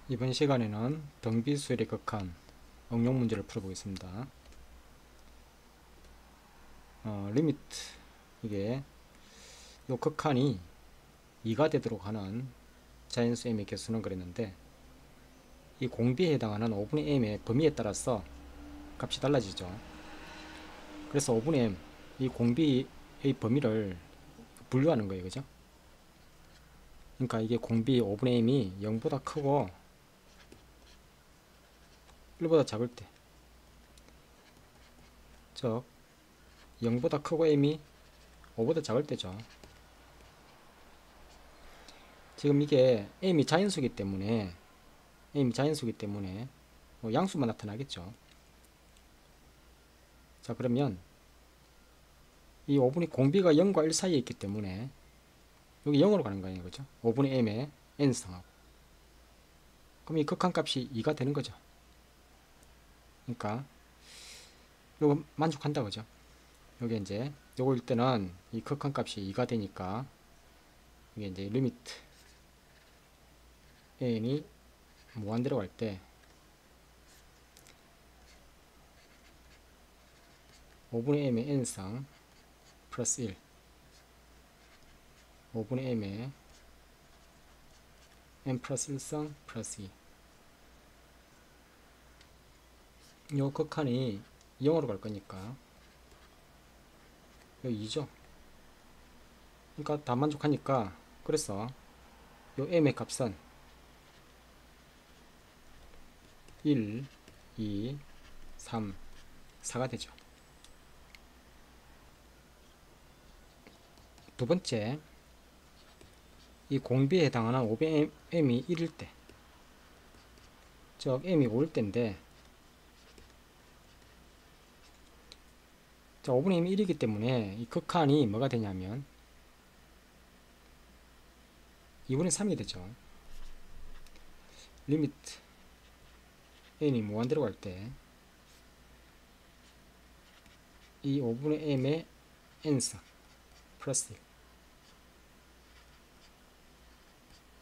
이번 시간에는 등비수열의 극한 응용 문제를 풀어보겠습니다. 리미트, 이게 요 극한이 2가 되도록 하는 자연수 m의 개수는 그랬는데, 이 공비에 해당하는 5분의 m의 범위에 따라서 값이 달라지죠. 그래서 5분의 m, 이 공비의 범위를 분류하는 거예요. 그죠? 그러니까 이게 공비 5분의 m이 0보다 크고 1보다 작을 때, 즉 0보다 크고 m이 5보다 작을 때죠. 지금 이게 m이 자연수기 때문에 뭐 양수만 나타나겠죠. 자, 그러면 이 5분의 공비가 0과 1 사이에 있기 때문에 여기 0으로 가는 거예요. 그죠? 5분의 m의 n승하고, 그럼 이 극한값이 2가 되는 거죠. 그러니까 요거 만족한다. 그죠? 여기 이제 요거일 때는 이 극한값이 2가 되니까 이게 이제 리미트 n이 무한대로 갈 때 5분의 m의 n승 플러스 1, 5분의 m의 n 플러스 1승 플러스 2, 요 극한이 0으로 갈 거니까 여기 2죠. 그러니까 다 만족하니까, 그래서 요 m의 값은 1, 2, 3, 4가 되죠. 두 번째, 이 공비에 해당하는 5분의 m이 1일 때, 즉 m이 5일 때인데, 자, 5분의 m이 1이기 때문에 이 극한이 뭐가 되냐면 2분의 3이 되죠. 리미트 n이 무한대로 갈 때 이 5분의 m의 n승 플러스 1,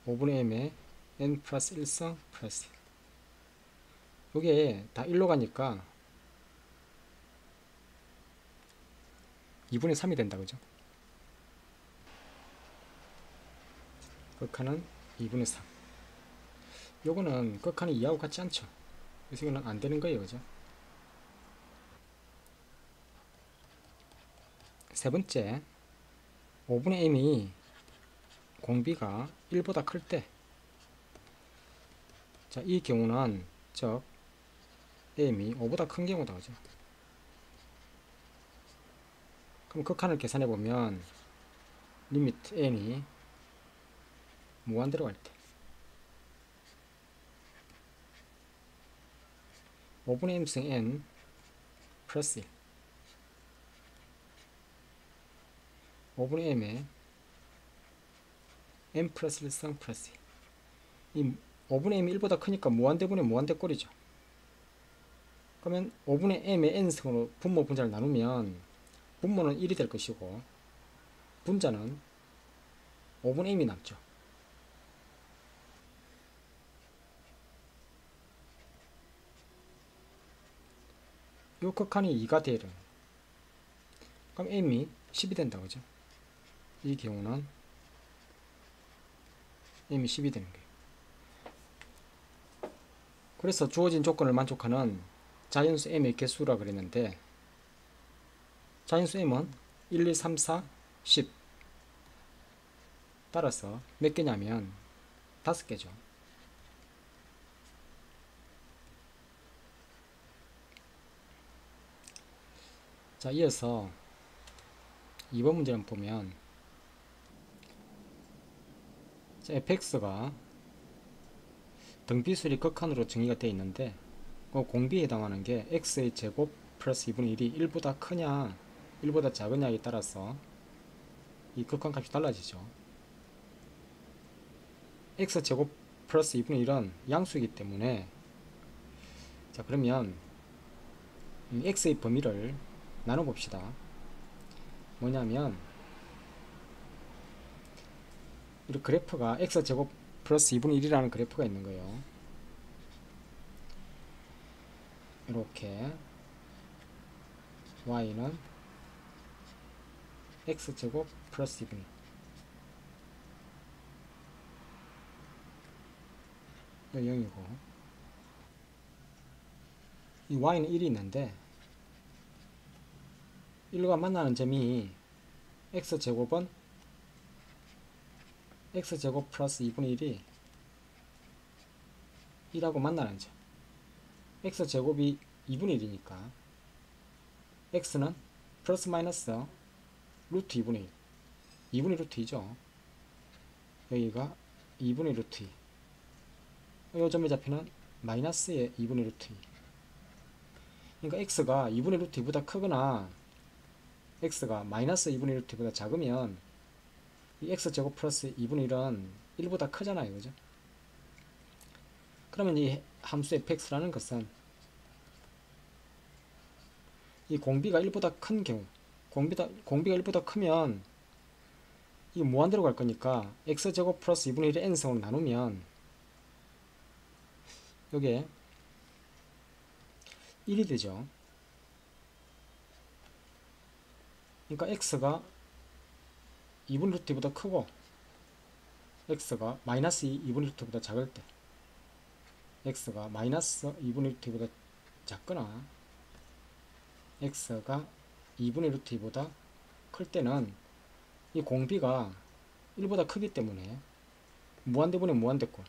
5분의 m의 n 플러스 1승 플러스 1, 이게 다 1로 가니까 2분의 3이 된다. 그죠? 극한은 2분의 3. 요거는 극한이 2하고 같지 않죠. 그래서 이거는 안 되는 거예요. 그죠? 세 번째, 5분의 m이 공비가 1보다 클 때, 자, 이 경우는 즉 m이 5보다 큰 경우다. 그죠? 그럼 극한을 계산해 보면 리미트 n이 무한대로 갈 때 5분의 m승 n 플러스 1, 5분의 m의 n 플러스 1승 플러스 1, 이 5분의 m이 1보다 크니까 무한대분의 무한대꼴이죠. 그러면 5분의 m의 n승으로 분모 분자를 나누면 분모는 1이 될 것이고 분자는 5분의 m이 남죠. 요 극한이 2가 되는, 그럼 m이 10이 된다. 그죠? 이 경우는 m이 10이 되는 거예요. 그래서 주어진 조건을 만족하는 자연수 m의 개수라 그랬는데, 자연수 m은 1, 2, 3, 4, 10, 따라서 몇 개냐면 5개죠. 자, 이어서 2번 문제를 보면, fx가 등비수열이 극한으로 정의가 되어 있는데, 그 공비에 해당하는 게 x의 제곱 플러스 2분의 1이 1보다 크냐 1보다 작으냐에 따라서 이 극한값이 달라지죠. x제곱 플러스 2분의 1은 양수이기 때문에, 자, 그러면 이 x의 범위를 나눠봅시다. 뭐냐면 이 그래프가 x제곱 플러스 2분의 1이라는 그래프가 있는 거예요. 이렇게 y는 x제곱 플러스 2분의 1 0이고 이 y는 1이 있는데 1과 만나는 점이 x제곱은 x제곱 플러스 2분의 1이 1하고 만나는 점. x제곱이 2분의 1이니까 x는 플러스 마이너스 루트 2분의 1 2분의 루트 2죠. 여기가 2분의 루트 2, 요 점의 좌표는 마이너스의 2분의 루트 2. 그러니까 x가 2분의 루트 2보다 크거나 x가 마이너스 2분의 루트 2보다 작으면 이 x제곱 플러스 2분의 1은 1보다 크잖아요. 그죠? 그러면 이 함수 fx라는 것은 이 공비가 1보다 큰 경우, 공비가 1보다 크면 이게 무한대로 갈 거니까 x제곱 플러스 2분의 1의 n승으로 나누면 요게 1이 되죠. 그러니까 x가 2분의 루트 2보다 크고 x가 마이너스 2분의 루트 2보다 작을 때, x가 마이너스 2분의 루트 2보다 작거나 x가 2분의 루트 2보다 클 때는 이 공비가 1보다 크기 때문에 무한대분의 무한대꼴,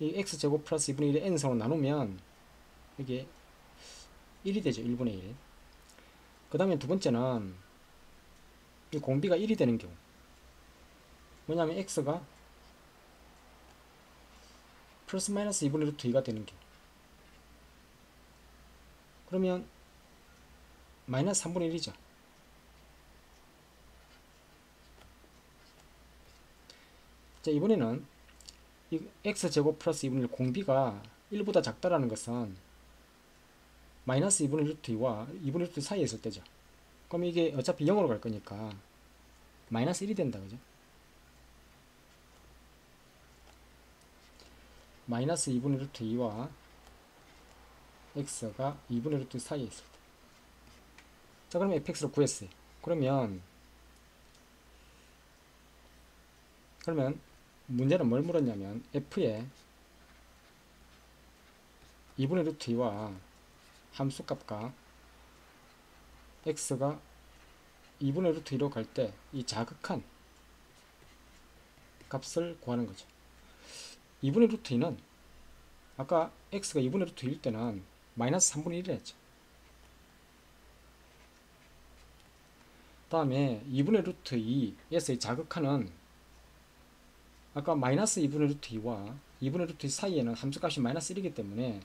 이 x제곱 플러스 2분의 1의 n승으로 나누면 이게 1이 되죠. 1분의 1. 그 다음에 두 번째는 이 공비가 1이 되는 경우, 뭐냐면 x가 플러스 마이너스 2분의 루트 2가 되는 경우, 그러면 마이너스 3분의 1이죠. 자, 이번에는 이 x제곱 플러스 2분의 1 공비가 1보다 작다라는 것은 마이너스 2분의 루트 2와 2분의 루트 2 사이에 있을 때죠. 그럼 이게 어차피 0으로 갈 거니까 마이너스 1이 된다. 그죠? 마이너스 2분의 루트 2와 x가 2분의 루트 2 사이에 있을 때. 자, 그러면 fx를 구했어요. 그러면 문제는 뭘 물었냐면 f에 2분의 루트 2와 함수값과 x가 2분의 루트 2로 갈 때 이 자극한 값을 구하는 거죠. 2분의 루트 2는 아까 x가 2분의 루트 2일 때는 마이너스 3분의 1을 했죠. 다음에 2분의 루트 2에서의 자극하는 아까 마이너스 2분의 루트 2와 2분의 루트 2 사이에는 함수값이 마이너스 1이기 때문에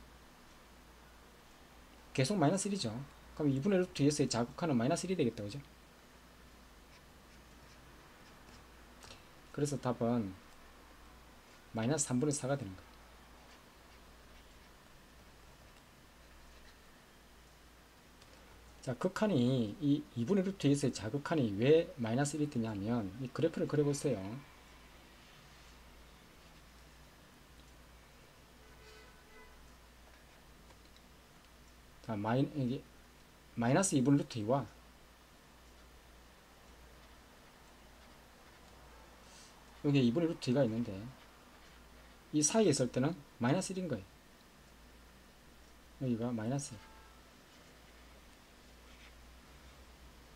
계속 마이너스 1이죠. 그럼 2분의 루트 2에서의 자극하는 마이너스 1이 되겠다. 그죠? 그래서 답은 마이너스 3분의 4가 되는 거예요. 자, 극한이 이 2분의 루트 2에서의 자극한이 왜 마이너스 1이 되냐 하면 이 그래프를 그려보세요. 자, 이게 마이너스 2분의 루트 2와 여기에 2분의 루트 2가 있는데 이 사이에 있을 때는 마이너스 1인 거예요. 여기가 마이너스 1.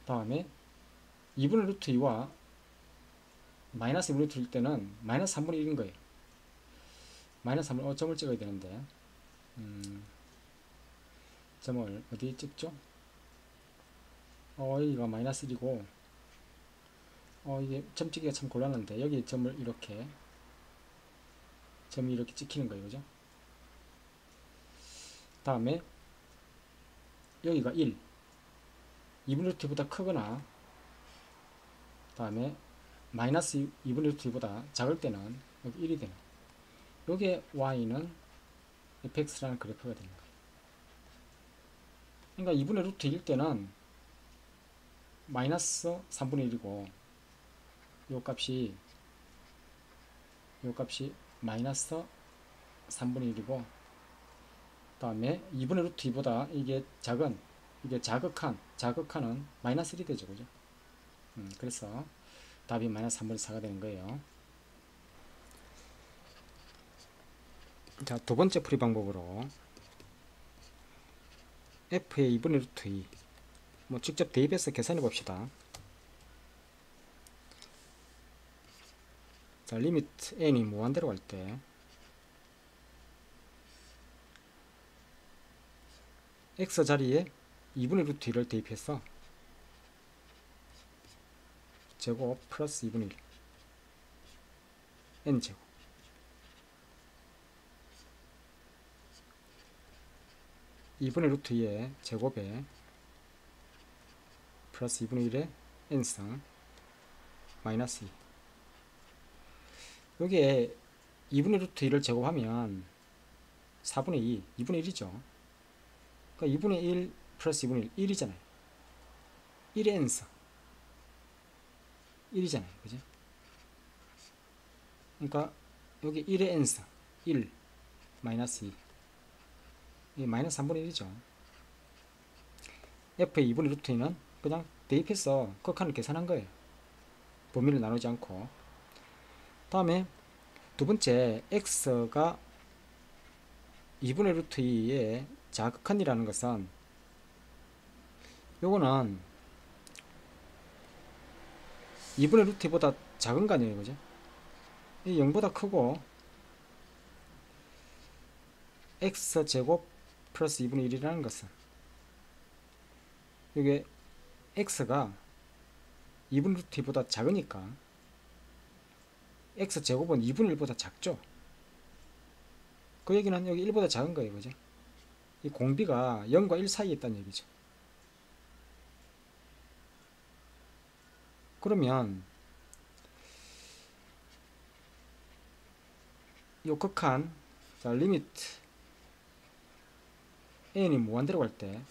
다음에 2분의 루트 2와 마이너스 2분의 루트 1일 때는 마이너스 3분의 1인 거예요. 마이너스 3분의 1, 점을 찍어야 되는데 점을 어디에 찍죠? 여기가 마이너스 1이고 이게 점 찍기가 참 곤란한데 여기 점을 이렇게 점이 이렇게 찍히는 거예요. 그죠? 다음에 여기가 1, 2분의 루트 2보다 크거나 다음에 마이너스 2분의 루트 2보다 작을 때는 여기 1이 되는, 요게 y는 fx라는 그래프가 되는 거예요. 그러니까 2분의 루트 1일 때는 마이너스 3분의 1이고 요 값이 마이너스 3분의 1이고 다음에 2분의 루트 2보다 이게 작은, 이게 자극한은 마이너스 1이 되죠. 그죠? 그래서 답이 마이너스 3분의 4가 되는 거예요. 자, 두 번째 풀이 방법으로 f의 2분의 루트 2 뭐 직접 대입해서 계산해 봅시다. 자, 리미트 n이 무한대로 갈 때 x 자리에 2분의 루트 2를 대입해서 제곱 플러스 2분의 1 n제곱, (2분의 루트 2의) 제곱에 플러스 2분의 1의 n승 마이너스 2. 여기에 2분의 루트 2를 제곱하면 4분의 2, 2분의 1이죠. 그러니까 2분의 1 플러스 2분의 1, 1이잖아요. 1의 n승 1이잖아요. 그죠? 그러니까 여기 1의 n승 1 마이너스 2, 이 마이너스 3분의 1이죠. f의 2분의 루트 2는 그냥 대입해서 극한을 계산한 거예요. 범위를 나누지 않고. 다음에 두 번째, x가 2분의 루트 2의 자극한이라는 것은 요거는 2분의 루트 2보다 작은 거 아니에요. 그죠? 이 0보다 크고 x제곱 플러스 2분의 1이라는 것은 이게 x가 2분의 루트 2보다 작으니까 x제곱은 2분의 1보다 작죠. 그 얘기는 여기 1보다 작은 거예요. 그죠? 이 공비가 0과 1 사이에 있다는 얘기죠. 그러면 이 극한, 자, 리미트 n이 무한대로 갈 때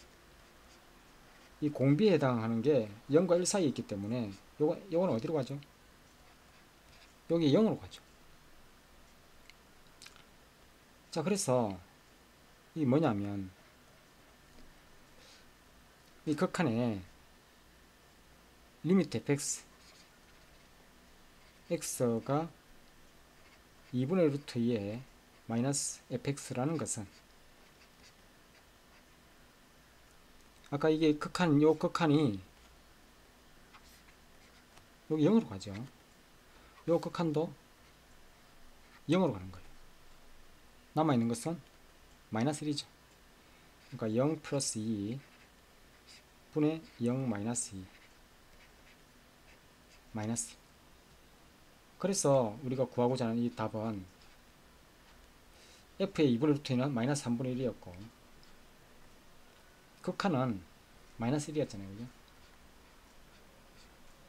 이 공비에 해당하는 게 0과 1 사이에 있기 때문에 요건 어디로 가죠? 여기 0으로 가죠. 자, 그래서 이 뭐냐면 이 극한에 리미트 fx x가 2분의 루트 2의 마이너스 fx라는 것은 아까 이게 극한, 요 극한이 여기 0으로 가죠. 요 극한도 0으로 가는 거예요. 남아있는 것은 마이너스 1이죠. 그러니까 0 플러스 2 분의 0 마이너스 2 마이너스 2. 그래서 우리가 구하고자 하는 이 답은 f의 2분의 루트 2는 마이너스 3분의 1이었고 극한은 마이너스 1이었잖아요. 그죠?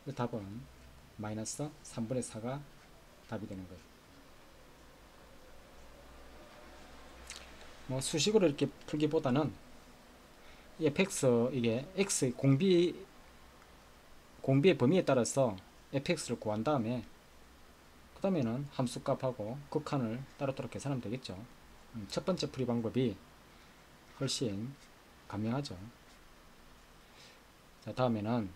그 답은 마이너스 3분의 4가 답이 되는 거예요. 뭐 수식으로 이렇게 풀기보다는 이 fx, 이게 x 공비의 범위에 따라서 fx를 구한 다음에 그 다음에는 함수값하고 극한을 따로따로 계산하면 되겠죠. 첫 번째 풀이 방법이 훨씬 간명하죠. 자, 다음에는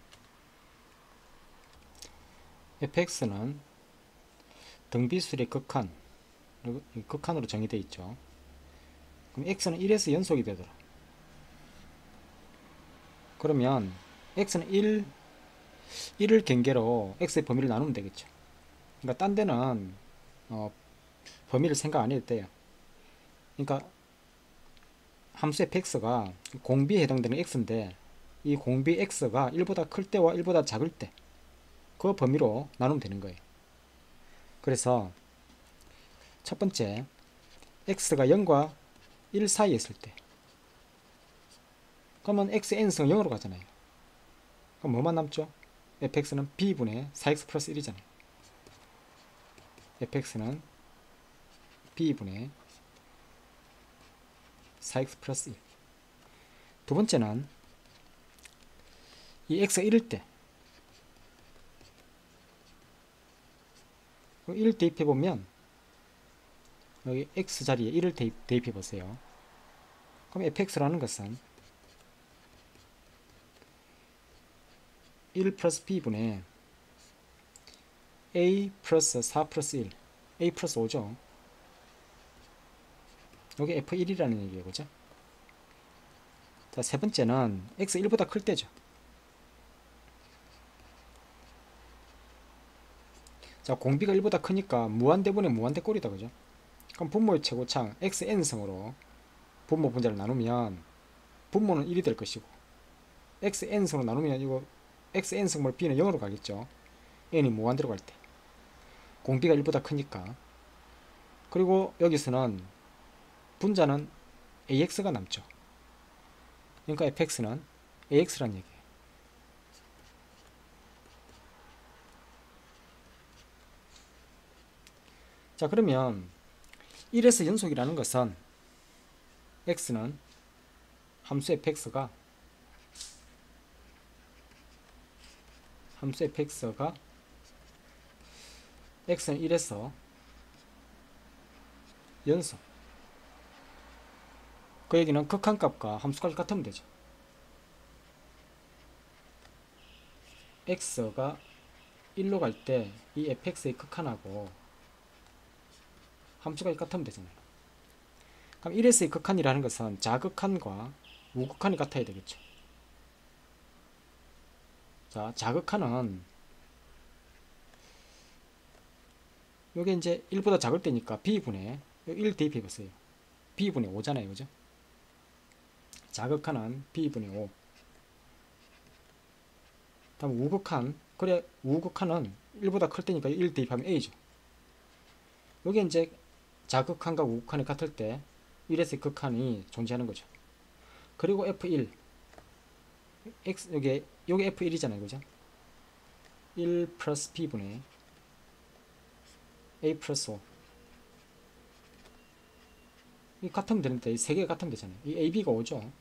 fx는 등비술의 극한, 극한으로 정의되어 있죠. 그럼 x는 1에서 연속이 되더라. 그러면 x는 1을 경계로 x의 범위를 나누면 되겠죠. 그러니까 딴 데는 범위를 생각 안 해도 돼요. 그러니까 함수 fx가 공비에 해당되는 x인데 이 공비 x가 1보다 클 때와 1보다 작을 때 그 범위로 나누면 되는 거예요. 그래서 첫 번째, x가 0과 1 사이에 있을 때 그러면 x n승 0으로 가잖아요. 그럼 뭐만 남죠? fx는 b분의 4x 플러스 1이잖아요. fx는 b분의 4x 플러스 1. 두 번째는 이 x가 1일 때 1 대입해보면 여기 x 자리에 1을 대입해보세요. 그럼 fx라는 것은 1 플러스 b분의 a 플러스 4 플러스 1 a 플러스 5죠. 여기 f1이라는 얘기예요. 그죠? 자, 세 번째는 x 1보다 클 때죠. 자, 공비가 1보다 크니까 무한대분의 무한대꼴이다. 그죠? 그럼 분모의 최고창 xn승으로 분모 분자를 나누면 분모는 1이 될 것이고 xn승으로 나누면 이거 xn승물 b는 0으로 가겠죠. n이 무한대로 갈 때 공비가 1보다 크니까. 그리고 여기서는 분자는 ax가 남죠. 그러니까 fx는 ax란 얘기예요. 자, 그러면 1에서 연속이라는 것은 x는 함수 fx가 x는 1에서 연속, 그 얘기는 극한값과 함수값이 같으면 되죠. x가 1로 갈 때 이 fx의 극한하고 함수값이 같으면 되잖아요. 그럼 1에서의 극한이라는 것은 자극한과 우극한이 같아야 되겠죠. 자, 자극한은 요게 이제 1보다 작을 때니까 b분의 1 대입해 보세요. b분의 5잖아요. 그죠? 자극한은 b분의 5. 다음 우극한, 그래 우극한은 1보다 클 때니까 1 대입하면 a죠. 요게 이제 자극한과 우극한이 같을 때 1에서의 극한이 존재하는 거죠. 그리고 f1 x 요게 f1이잖아요. 그죠? 1 플러스 b분의 a 플러스 5. 이 같으면 되는데 이 세 개가 같으면 되잖아요. 이 ab가 5죠.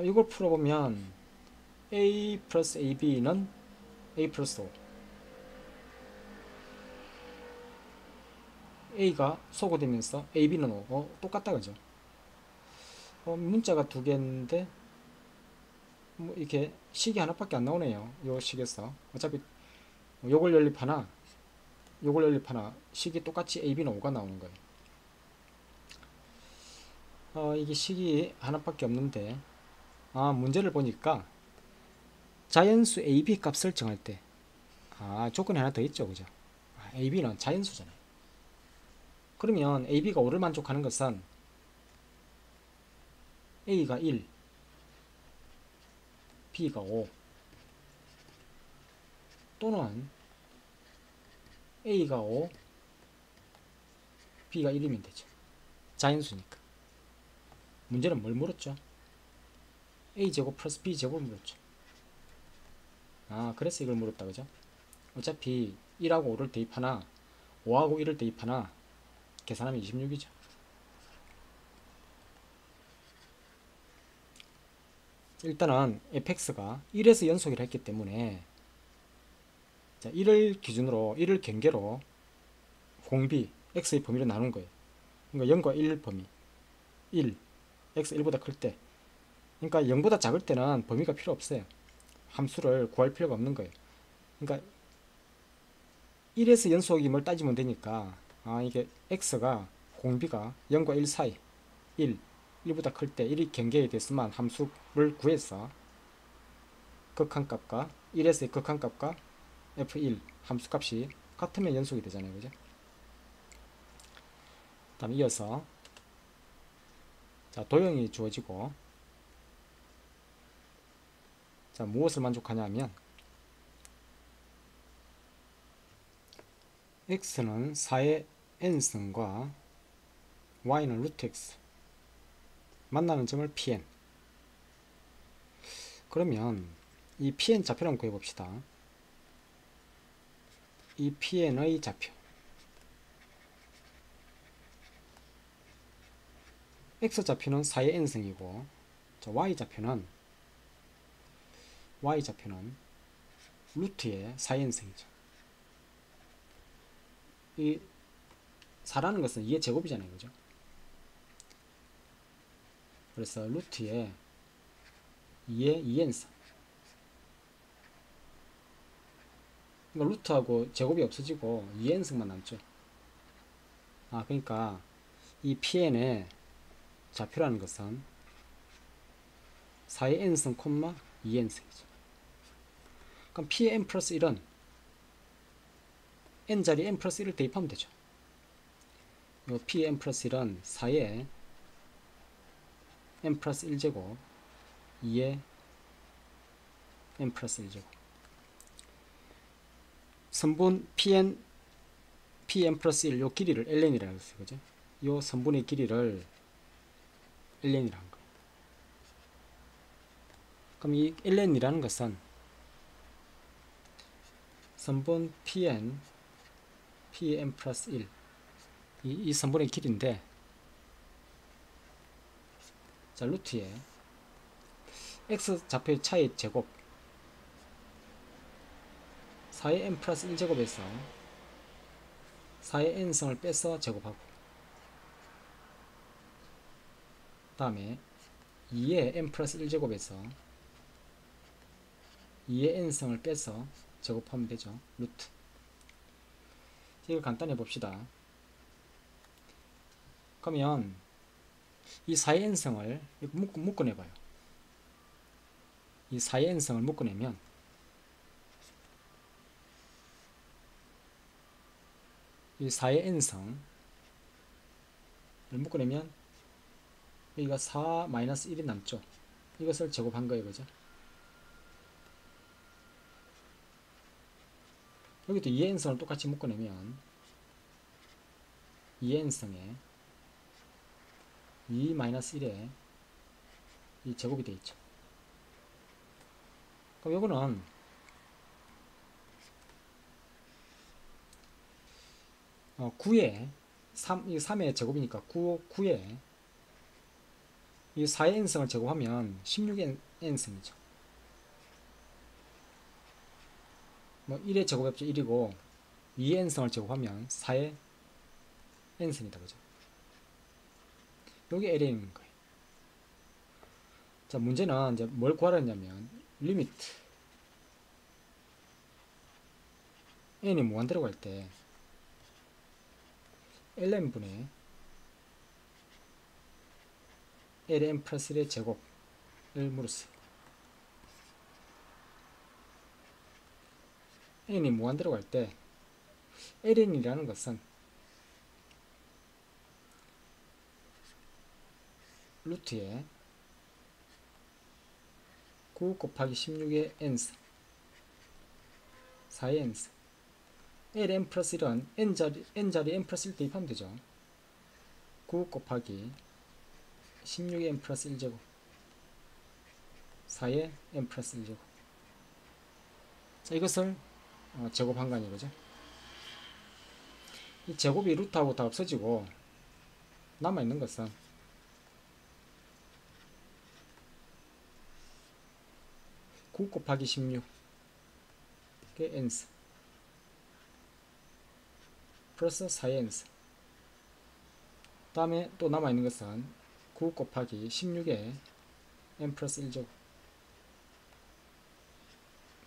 이걸 풀어보면 a 플러스 ab는 a 플러스 5. a가 소거되면서 ab는 5. 똑같다. 그죠? 문자가 두 개인데 뭐 이렇게 식이 하나밖에 안 나오네요. 요 식에서 어차피 요걸 연립하나 요걸 연립하나 식이 똑같이 ab는 5가 나오는 거예요. 이게 식이 하나밖에 없는데 문제를 보니까 자연수 ab 값 설정할 때 조건이 하나 더 있죠. 그죠? ab는 자연수잖아요. 그러면 ab가 5를 만족하는 것은 a가 1, b가 5 또는 a가 5, b가 1이면 되죠. 자연수니까. 문제는 뭘 물었죠? a제곱 플러스 b제곱을 물었죠. 그래서 이걸 물었다. 그죠? 어차피 1하고 5를 대입하나 5하고 1을 대입하나 계산하면 26이죠. 일단은 fx가 1에서 연속이라 했기 때문에 1을 기준으로 1을 경계로 공비 x의 범위를 나눈 거예요. 그러니까 0과 1 범위 1 x 1보다 클 때, 그러니까 0보다 작을 때는 범위가 필요 없어요. 함수를 구할 필요가 없는 거예요. 그러니까 1에서 연속임을 따지면 되니까 이게 x가 공비가 0과 1 사이 1보다 클 때 1이 경계에 대해서만 함수를 구해서 극한값과 1에서의 극한값과 f1 함수값이 같으면 연속이 되잖아요. 그죠? 다음 이어서 도형이 주어지고 무엇을 만족하냐 하면 x는 4의 n승과 y는 루트 x 만나는 점을 pn. 그러면 이 pn 좌표를 한번 구해봅시다. 이 pn의 좌표 x좌표는 4의 n승이고 y좌표는 루트의 4의 n승이죠. 이 4라는 것은 2의 제곱이잖아요. 그죠? 그래서 루트에 2의 2n승. 그러니까 루트하고 제곱이 없어지고 2n승만 남죠. 그러니까 이 pn의 좌표라는 것은 4의 n승, 2n승이죠. 그럼 p의 n 플러스 1은 n자리 n 플러스 1을 대입하면 되죠. 요 p의 n 플러스 1은 4의 n 플러스 1제곱 2의 n 플러스 1제곱. 선분 pn 플러스 1 요 길이를 ln이라고 했어요. 그죠? 요 선분의 길이를 ln이라고 한 거예요. 그럼 이 ln이라는 것은 선분 pn 플러스 1 이 선분의 길이인데, 자, 루트에 x 좌표의 차의 제곱 4의 n 플러스 1제곱에서 4의 n승을 빼서 제곱하고, 다음에 2의 n 플러스 1제곱에서 2의 n승을 빼서 제곱하면 되죠. 루트. 이걸 간단히 해봅시다. 그러면 이 4의 n승을 묶어내봐요. 이 4의 n승을 묶어내면 이 4의 n승을 묶어내면 여기가 4 마이너스 1이 남죠. 이것을 제곱한 거예요. 그죠? 여기도 2의 n승을 똑같이 묶어내면 2의 n승에 2 마이너스 1에 이 제곱이 되어 있죠. 그럼 요거는 9에 3, 이 3의 제곱이니까 9에 이 4의 n승을 제곱하면 16의 n승이죠. 뭐 1의 제곱합쳐 1이고 2의 n승을 제곱하면 4의 n승이다. 그죠? 요게 ln인 거예요. 자, 문제는 이제 뭘 구하라냐면 리미트 n이 무한대로 갈 때 ln분의 ln 플러스 1의 제곱을 물었어요. n이 무한대로 갈 때 ln이라는 것은 루트에 9 곱하기 16의 n승 4의 n승 ln 플러스 1은 n자리 n 플러스 1 대입하면 되죠. 9 곱하기 16의 n 플러스 1제곱 4의 n 플러스 1제곱. 자, 이것을 제곱한 거 아니에요. 그죠? 이 제곱이 루트하고 다 없어지고 남아있는 것은 9 곱하기 16의 n승 플러스 4의 n승. 다음에 또 남아있는 것은 9 곱하기 16의 n 플러스 1제곱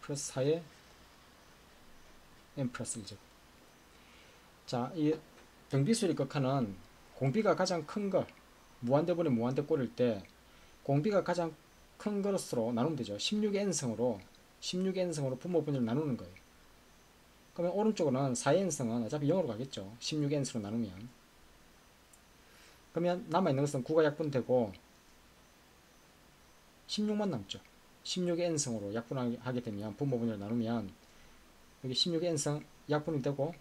플러스 4의 n 플러스 1제곱. 자, 이 등비수의 극한은 공비가 가장 큰 거, 무한대분의 무한대꼴일 때 공비가 가장 큰 것으로 나누면 되죠. 16의 n승으로 분모 분위를 나누는 거예요. 그러면 오른쪽으로는 4의 n승은 어차피 0으로 가겠죠. 16의 n승으로 나누면. 그러면 남아있는 것은 9가 약분되고 16만 남죠. 16의 n승으로 약분하게 되면 분모 분위를 나누면 여기 16의 n승 약분이 되고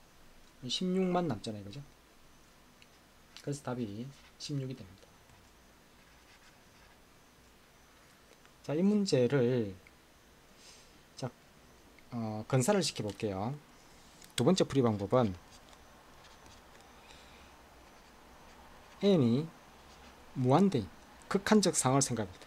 16만 남잖아요. 그죠? 그래서 답이 16이 됩니다. 자, 이 문제를 자, 건사를 시켜 볼게요. 두 번째 풀이 방법은 n이 무한대인 극한적 상황을 생각합니다.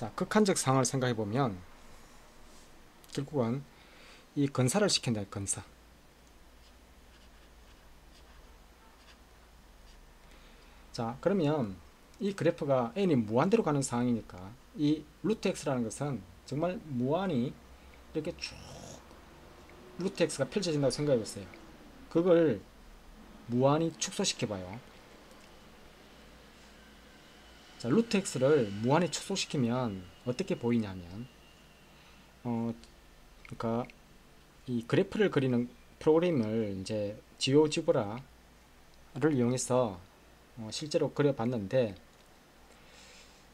자, 극한적 상황을 생각해 보면 결국은 이 건사를 시킨다. 건사. 자, 그러면 이 그래프가 n이 무한대로 가는 상황이니까 이 루트 x라는 것은 정말 무한히 이렇게 쭉 루트 x가 펼쳐진다고 생각해 보세요. 그걸 무한히 축소시켜 봐요. 자, 루트 x를 무한히 축소시키면 어떻게 보이냐면 그러니까 이 그래프를 그리는 프로그램을 이제 지오지브라를 이용해서 실제로 그려봤는데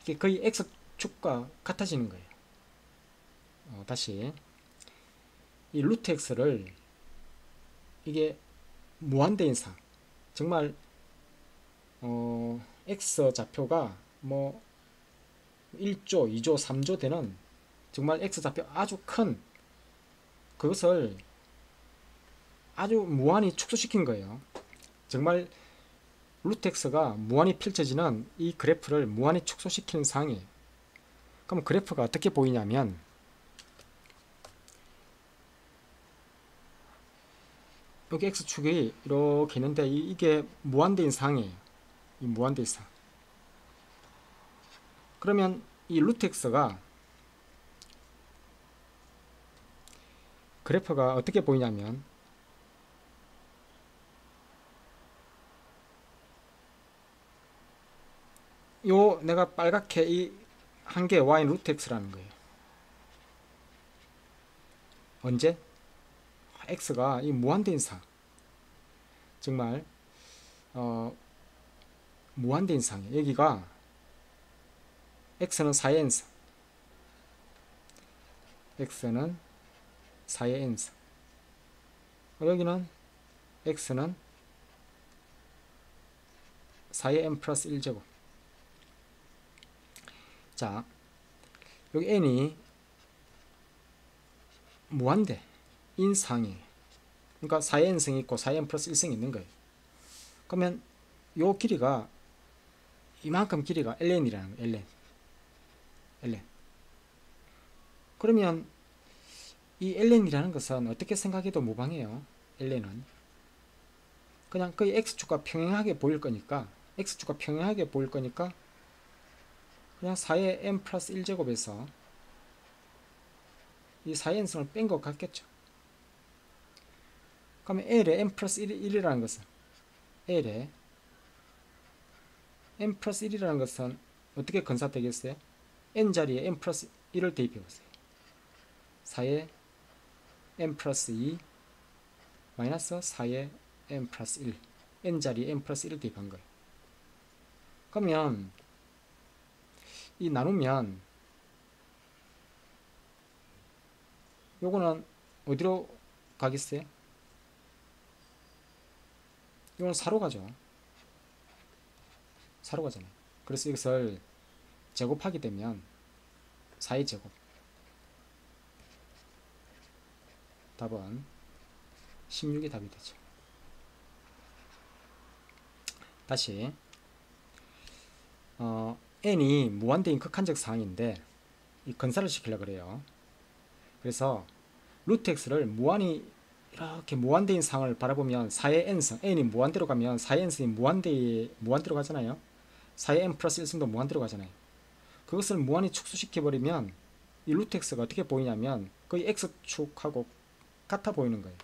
이게 거의 x축과 같아지는 거예요. 다시 이 루트 x를 이게 무한대인 상 정말 x 좌표가 뭐 1조, 2조, 3조 되는 정말 x 좌표 아주 큰 그것을 아주 무한히 축소시킨 거예요. 정말 루트 x가 무한히 펼쳐지는 이 그래프를 무한히 축소시키는 상황이에요. 그럼 그래프가 어떻게 보이냐면 여기 x축이 이렇게 있는데 이게 무한대인 상이에요. 이 무한대인 상. 그러면 이 루트 x가 그래프가 어떻게 보이냐면 요 내가 빨갛게 이 한 개 y 루트 x라는 거예요. 언제? x가 이 무한대인 상 정말 무한대인 상이에요. 여기가 x는 4의 n상 x는 4의 n상 여기는 x는 4의 n 플러스 1제곱. 자, 여기 n이 무한대 인상이에요. 그러니까 4의 n승이 있고 4의 n 플러스 1승이 있는 거예요. 그러면 요 길이가 이만큼 길이가 ln이라는 거예요. ln. 그러면 이 ln이라는 것은 어떻게 생각해도 무방해요. ln은 그냥 거의 x축과 평행하게 보일 거니까 그냥 4의 n 플러스 1제곱에서 이 4의 n승을 뺀 것 같겠죠. 그러면 L의 n 플러스 1이라는 것은 L의 n 플러스 1이라는 것은 어떻게 건사되겠어요? n자리에 n 플러스 1을 대입해 보세요. 4의 n 플러스 2 마이너스 4의 n 플러스 1 n자리에 n 플러스 1을 대입한 거예요. 그러면 이 나누면 요거는 어디로 가겠어요? 이거는 4로 가죠. 4로 가잖아요. 그래서 이것을 제곱하게 되면 4의 제곱 답은 16이 답이 되죠. 다시 n이 무한대인 극한적 상황인데 이 건사를 시키려고 그래요. 그래서 루트 x를 무한히 이렇게 무한대인 상을 바라보면 4의 n승 n이 무한대로 가면 4의 n승이 무한대로 가잖아요. 4의 n 플러스 1승도 무한대로 가잖아요. 그것을 무한히 축소시켜 버리면 이 루트 x가 어떻게 보이냐면 거의 x축하고 같아 보이는 거예요.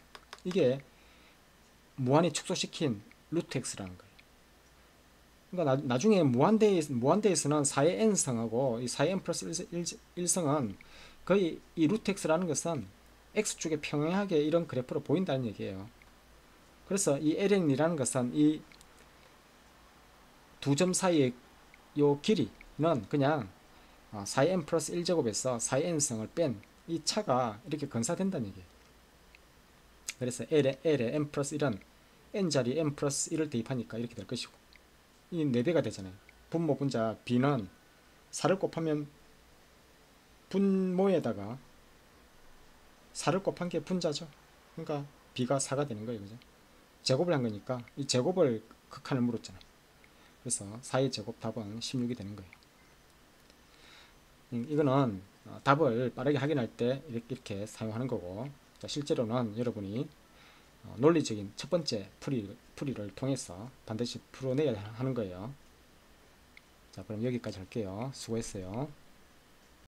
이게 무한히 축소시킨 루트 x라는 거예요. 그러니까 나중에 무한대에서는 4의 n승하고 이 4의 n 플러스 1승은 거의 이 루트 x라는 것은 x축에 평행하게 이런 그래프로 보인다는 얘기예요. 그래서 이 ln이라는 것은 이 두 점 사이의 요 길이는 그냥 4의 n 플러스 1제곱에서 4의 n승을 뺀 이 차가 이렇게 건사된다는 얘기예요. 그래서 L의 n 플러스 1은 n자리 n 플러스 1을 대입하니까 이렇게 될 것이고 이 4배가 되잖아요. 분모 분자 b는 4를 곱하면 분모에다가 4를 곱한 게 분자죠. 그러니까 b가 4가 되는 거예요. 그죠? 제곱을 한 거니까 이 제곱을 극한을 물었잖아요. 그래서 4의 제곱 답은 16이 되는 거예요. 이거는 답을 빠르게 확인할 때 이렇게 사용하는 거고, 자, 실제로는 여러분이 논리적인 첫 번째 풀이를 통해서 반드시 풀어내야 하는 거예요. 자, 그럼 여기까지 할게요. 수고했어요.